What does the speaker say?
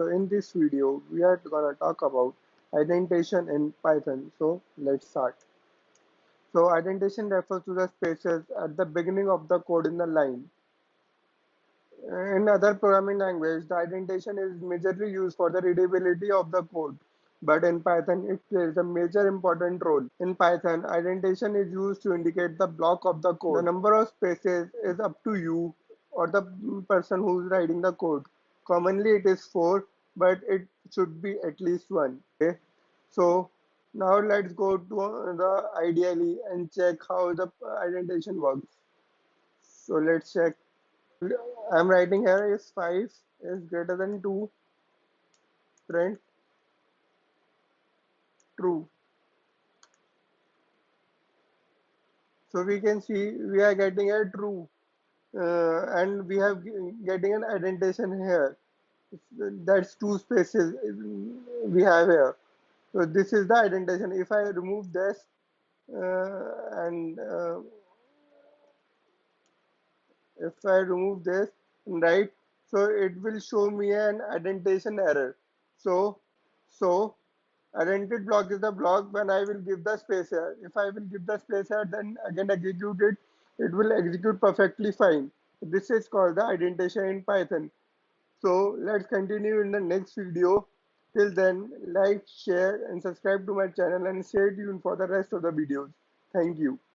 So in this video, we are gonna talk about indentation in Python. So let's start. So indentation refers to the spaces at the beginning of the code in the line. In other programming language, the indentation is majorly used for the readability of the code. But in Python, it plays a major important role. In Python, indentation is used to indicate the block of the code. The number of spaces is up to you or the person who's writing the code. Commonly, it is 4, but it should be at least 1. Okay. So now let's go to the ideally and check how the indentation works. So let's check. I'm writing here is 5 is greater than 2, print true. So we can see we are getting a true, and we have getting an indentation here. That's two spaces we have here. So this is the indentation. If I remove this and if I remove this, right, so it will show me an indentation error. So indented block is the block when I will give the space here. If I will give the space here, then again execute it, it will execute perfectly fine. This is called the indentation in Python. So let's continue in the next video. Till then, like, share and subscribe to my channel and stay tuned for the rest of the videos. Thank you.